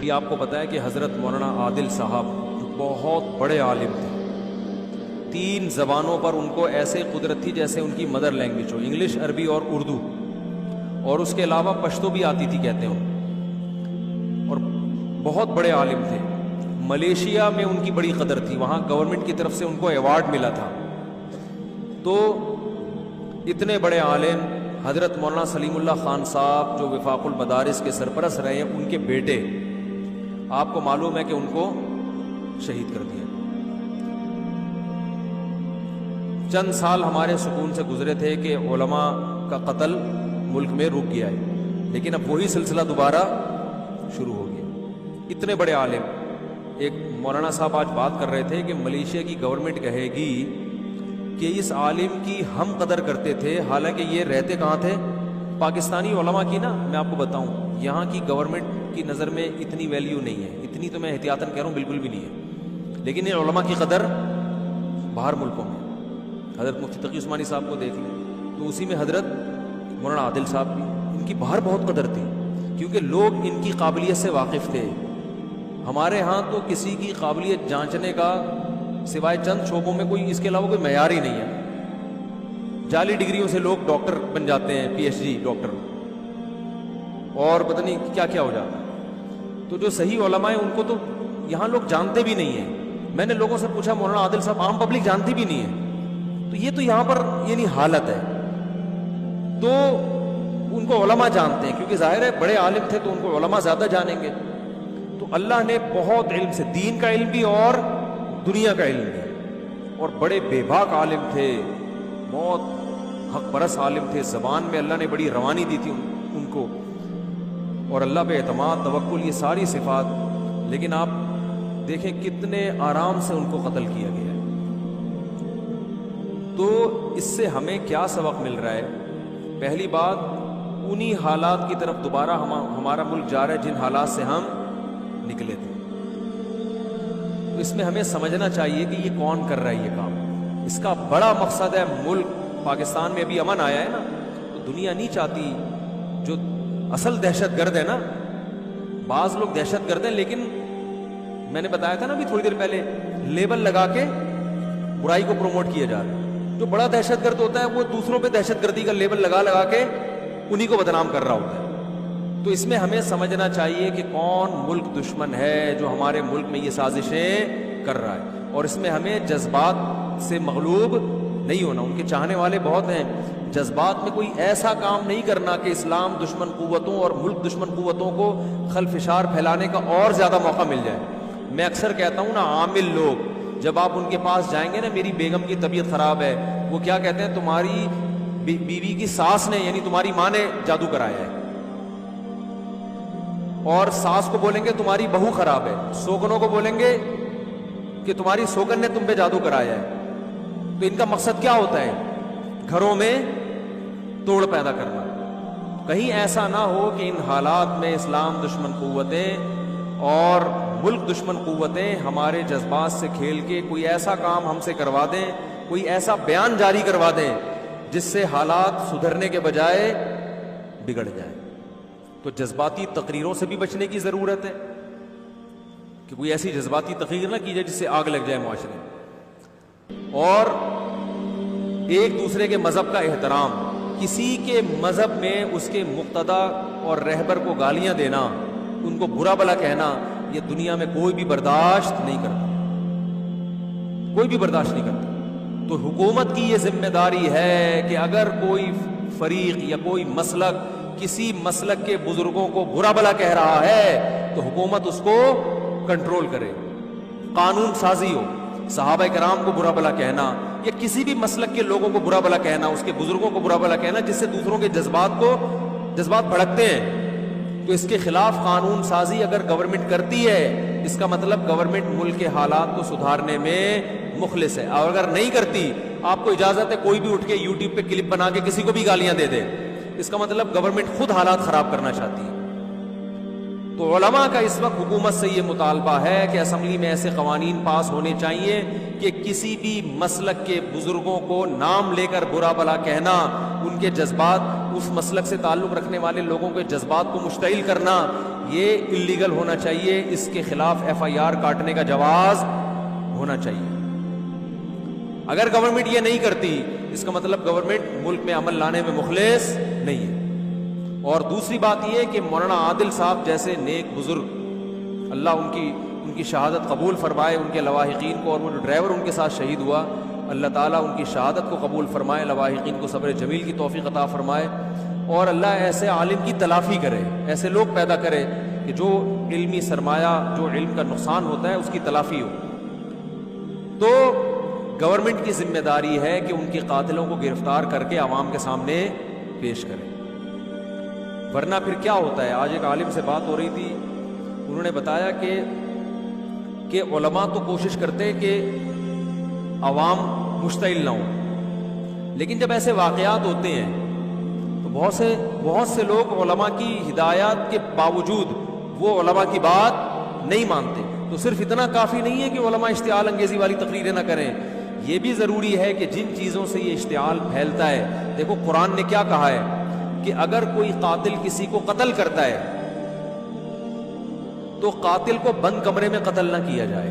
یہ آپ کو پتہ ہے کہ حضرت مولانا عادل صاحب بہت بڑے عالم تھے، 3 زبانوں پر ان کو ایسے قدرت تھی جیسے ان کی مدر لینگویج ہو، انگلش، عربی اور اردو، اور اس کے علاوہ پشتو بھی آتی تھی کہتے ہیں، اور بہت بڑے عالم تھے۔ ملیشیا میں ان کی بڑی قدر تھی، وہاں گورنمنٹ کی طرف سے ان کو ایوارڈ ملا تھا۔ تو اتنے بڑے عالم حضرت مولانا سلیم اللہ خان صاحب جو وفاق المدارس کے سرپرست رہے ہیں، ان کے بیٹے، آپ کو معلوم ہے کہ ان کو شہید کر دیا۔ چند سال ہمارے سکون سے گزرے تھے کہ علماء کا قتل ملک میں رک گیا ہے، لیکن اب وہی سلسلہ دوبارہ شروع ہو گیا۔ اتنے بڑے عالم، ایک مولانا صاحب آج بات کر رہے تھے کہ ملیشیا کی گورنمنٹ کہے گی کہ اس عالم کی ہم قدر کرتے تھے، حالانکہ یہ رہتے کہاں تھے؟ پاکستانی علماء کی نا میں آپ کو بتاؤں، یہاں کی گورنمنٹ کی نظر میں اتنی ویلیو نہیں ہے، اتنی تو میں احتیاطاً کہہ رہا ہوں بالکل بھی نہیں ہے، لیکن یہ علماء کی قدر باہر ملکوں میں، حضرت مفتی تقی عثمانی صاحب کو دیکھ لیں، تو اسی میں حضرت مولانا عادل صاحب بھی، ان کی باہر بہت قدر تھی، کیونکہ لوگ ان کی قابلیت سے واقف تھے۔ ہمارے ہاں تو کسی کی قابلیت جانچنے کا سوائے چند شعبوں میں کوئی اس کے علاوہ کوئی معیار ہی نہیں ہے۔ جعلی ڈگریوں سے لوگ ڈاکٹر بن جاتے ہیں، پی ایچ ڈی ڈاکٹر، اور پتہ نہیں کیا کیا ہو جاتا ہے۔ تو جو صحیح علماء ہیں ان کو تو یہاں لوگ جانتے بھی نہیں ہیں۔ میں نے لوگوں سے پوچھا، مولانا عادل صاحب عام پبلک جانتی بھی نہیں ہے، تو یہ تو یہاں پر یعنی حالت ہے۔ تو ان کو علماء جانتے ہیں، کیونکہ ظاہر ہے بڑے عالم تھے تو ان کو علماء زیادہ جانیں گے۔ تو اللہ نے بہت علم سے، دین کا علم بھی اور دنیا کا علم بھی، اور بڑے بے باک عالم تھے، بہت حق پرست عالم تھے، زبان میں اللہ نے بڑی روانی دی تھی ان کو، اور اللہ پہ اعتماد، توکل، یہ ساری صفات، لیکن آپ دیکھیں کتنے آرام سے ان کو قتل کیا گیا ہے۔ تو اس سے ہمیں کیا سبق مل رہا ہے؟ پہلی بات، انہی حالات کی طرف دوبارہ ہمارا ملک جا رہا ہے جن حالات سے ہم نکلے تھے۔ تو اس میں ہمیں سمجھنا چاہیے کہ یہ کون کر رہا ہے یہ کام، اس کا بڑا مقصد ہے ملک پاکستان میں ابھی امن آیا ہے نا، تو دنیا نہیں چاہتی، جو اصل دہشت گرد ہے نا، بعض لوگ دہشت گرد ہیں، لیکن میں نے بتایا تھا نا ابھی تھوڑی دیر پہلے، لیبل لگا کے برائی کو پروموٹ کیا جا رہا ہے۔ جو بڑا دہشت گرد ہوتا ہے وہ دوسروں پہ دہشت گردی کا لیبل لگا لگا کے انہی کو بدنام کر رہا ہوتا ہے۔ تو اس میں ہمیں سمجھنا چاہیے کہ کون ملک دشمن ہے جو ہمارے ملک میں یہ سازشیں کر رہا ہے، اور اس میں ہمیں جذبات سے مغلوب نہیں ہونا۔ ان کے چاہنے والے بہت ہیں، جذبات میں کوئی ایسا کام نہیں کرنا کہ اسلام دشمن قوتوں اور ملک دشمن قوتوں کو خلفشار پھیلانے کا اور زیادہ موقع مل جائے۔ میں اکثر کہتا ہوں نا، عامل لوگ جب آپ ان کے پاس جائیں گے نا، میری بیگم کی طبیعت خراب ہے، وہ کیا کہتے ہیں؟ تمہاری بیوی کی ساس نے، یعنی تمہاری ماں نے جادو کرایا ہے، اور ساس کو بولیں گے تمہاری بہو خراب ہے، سوگنوں کو بولیں گے کہ تمہاری سوگن نے تم پہ جادو کرایا ہے۔ تو ان کا مقصد کیا ہوتا ہے؟ گھروں میں توڑ پیدا کرنا۔ کہیں ایسا نہ ہو کہ ان حالات میں اسلام دشمن قوتیں اور ملک دشمن قوتیں ہمارے جذبات سے کھیل کے کوئی ایسا کام ہم سے کروا دیں، کوئی ایسا بیان جاری کروا دیں جس سے حالات سدھرنے کے بجائے بگڑ جائے۔ تو جذباتی تقریروں سے بھی بچنے کی ضرورت ہے کہ کوئی ایسی جذباتی تقریر نہ کی جائے جس سے آگ لگ جائے معاشرے میں، اور ایک دوسرے کے مذہب کا احترام۔ کسی کے مذہب میں اس کے مقتدا اور رہبر کو گالیاں دینا، ان کو برا بھلا کہنا، یہ دنیا میں کوئی بھی برداشت نہیں کرتا، کوئی بھی برداشت نہیں کرتا۔ تو حکومت کی یہ ذمہ داری ہے کہ اگر کوئی فریق یا کوئی مسلک کسی مسلک کے بزرگوں کو برا بھلا کہہ رہا ہے تو حکومت اس کو کنٹرول کرے، قانون سازی ہو۔ صحابہ کرام کو برا بھلا کہنا یا کسی بھی مسلک کے لوگوں کو برا بھلا کہنا، اس کے بزرگوں کو برا بھلا کہنا جس سے دوسروں کے جذبات بھڑکتے ہیں، تو اس کے خلاف قانون سازی اگر گورنمنٹ کرتی ہے، اس کا مطلب گورنمنٹ ملک کے حالات کو سدھارنے میں مخلص ہے۔ اور اگر نہیں کرتی، آپ کو اجازت ہے کوئی بھی اٹھ کے یوٹیوب پہ کلپ بنا کے کسی کو بھی گالیاں دے دے، اس کا مطلب گورنمنٹ خود حالات خراب کرنا چاہتی ہے۔ تو علماء کا اس وقت حکومت سے یہ مطالبہ ہے کہ اسمبلی میں ایسے قوانین پاس ہونے چاہیے کہ کسی بھی مسلک کے بزرگوں کو نام لے کر برا بھلا کہنا، ان کے جذبات، اس مسلک سے تعلق رکھنے والے لوگوں کے جذبات کو مشتعل کرنا، یہ اللیگل ہونا چاہیے، اس کے خلاف FIR کاٹنے کا جواز ہونا چاہیے۔ اگر گورنمنٹ یہ نہیں کرتی اس کا مطلب گورنمنٹ ملک میں امن لانے میں مخلص نہیں ہے۔ اور دوسری بات یہ کہ مولانا عادل صاحب جیسے نیک بزرگ، اللہ ان کی شہادت قبول فرمائے، ان کے لواحقین کو، اور وہ جو ڈرائیور ان کے ساتھ شہید ہوا اللہ تعالیٰ ان کی شہادت کو قبول فرمائے، لواحقین کو صبر جمیل کی توفیق عطا فرمائے، اور اللہ ایسے عالم کی تلافی کرے، ایسے لوگ پیدا کرے کہ جو علمی سرمایہ، جو علم کا نقصان ہوتا ہے اس کی تلافی ہو۔ تو گورنمنٹ کی ذمہ داری ہے کہ ان کے قاتلوں کو گرفتار کر کے عوام کے سامنے پیش کرے، ورنہ پھر کیا ہوتا ہے۔ آج ایک عالم سے بات ہو رہی تھی، انہوں نے بتایا کہ علماء تو کوشش کرتے کہ عوام مشتعل نہ ہوں، لیکن جب ایسے واقعات ہوتے ہیں تو بہت سے لوگ علماء کی ہدایات کے باوجود وہ علماء کی بات نہیں مانتے۔ تو صرف اتنا کافی نہیں ہے کہ علماء اشتعال انگیزی والی تقریریں نہ کریں، یہ بھی ضروری ہے کہ جن چیزوں سے یہ اشتعال پھیلتا ہے، دیکھو قرآن نے کیا کہا ہے کہ اگر کوئی قاتل کسی کو قتل کرتا ہے تو قاتل کو بند کمرے میں قتل نہ کیا جائے،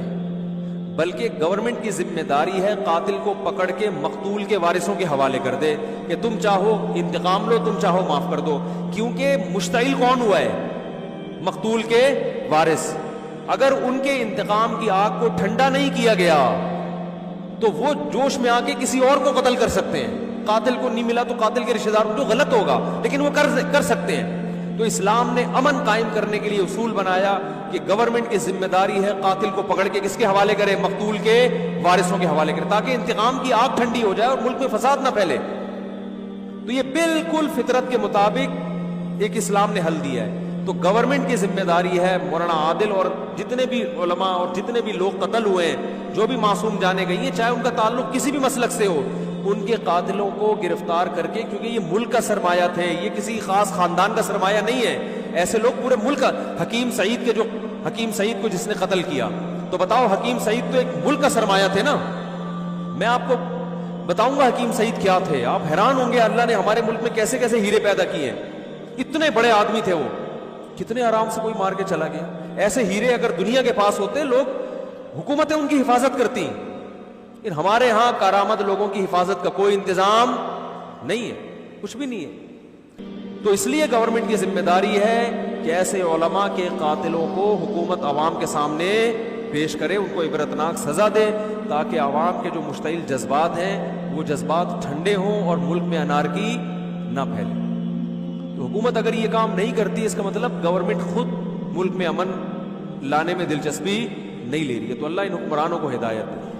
بلکہ گورنمنٹ کی ذمہ داری ہے قاتل کو پکڑ کے مقتول کے وارثوں کے حوالے کر دے کہ تم چاہو انتقام لو، تم چاہو معاف کر دو، کیونکہ مشتعل کون ہوا ہے؟ مقتول کے وارث۔ اگر ان کے انتقام کی آگ کو ٹھنڈا نہیں کیا گیا تو وہ جوش میں آ کے کسی اور کو قتل کر سکتے ہیں۔ قاتل کو نہیں ملا تو قاتل کے رشتہ دار، جو غلط ہوگا لیکن وہ کر سکتے ہیں۔ تو اسلام نے امن قائم کرنے کے لیے اصول بنایا کہ گورنمنٹ کی ذمہ داری ہے قاتل کو پکڑ کے کس کے حوالے کرے؟ مقتول کے وارثوں کے حوالے کرے، تاکہ انتقام کی آگ ٹھنڈی ہو جائے اور ملک میں فساد نہ پھیلے۔ تو یہ بالکل فطرت کے مطابق ایک اسلام نے حل دیا ہے۔ تو گورنمنٹ کی ذمہ داری ہے مولانا عادل اور جتنے بھی علماء اور جتنے بھی لوگ قتل ہوئے ہیں، جو بھی معصوم جانے گئی ہیں، چاہے ان کا تعلق کسی بھی مسلک سے ہو، ان کے قاتلوں کو گرفتار کر کے، کیونکہ یہ ملک کا سرمایہ تھے، یہ کسی خاص خاندان کا سرمایہ نہیں ہے، ایسے لوگ پورے ملک کا۔ حکیم سعید کو جس نے قتل کیا، تو بتاؤ حکیم سعید تو ایک ملک کا سرمایہ تھے نا۔ میں آپ کو بتاؤں گا حکیم سعید کیا تھے، آپ حیران ہوں گے اللہ نے ہمارے ملک میں کیسے کیسے ہیرے پیدا کیے ہیں۔ اتنے بڑے آدمی تھے وہ، کتنے آرام سے کوئی مار کے چلا گیا۔ ایسے ہیرے اگر دنیا کے پاس ہوتے، لوگ حکومتیں ان کی حفاظت کرتی، لیکن ہمارے ہاں کارآمد لوگوں کی حفاظت کا کوئی انتظام نہیں ہے، کچھ بھی نہیں ہے۔ تو اس لیے گورنمنٹ کی ذمہ داری ہے کہ ایسے علماء کے قاتلوں کو حکومت عوام کے سامنے پیش کرے، ان کو عبرتناک سزا دے، تاکہ عوام کے جو مشتعل جذبات ہیں وہ جذبات ٹھنڈے ہوں اور ملک میں انارکی نہ پھیلے۔ تو حکومت اگر یہ کام نہیں کرتی، اس کا مطلب گورنمنٹ خود ملک میں امن لانے میں دلچسپی نہیں لے رہی ہے۔ تو اللہ ان حکمرانوں کو ہدایت دے۔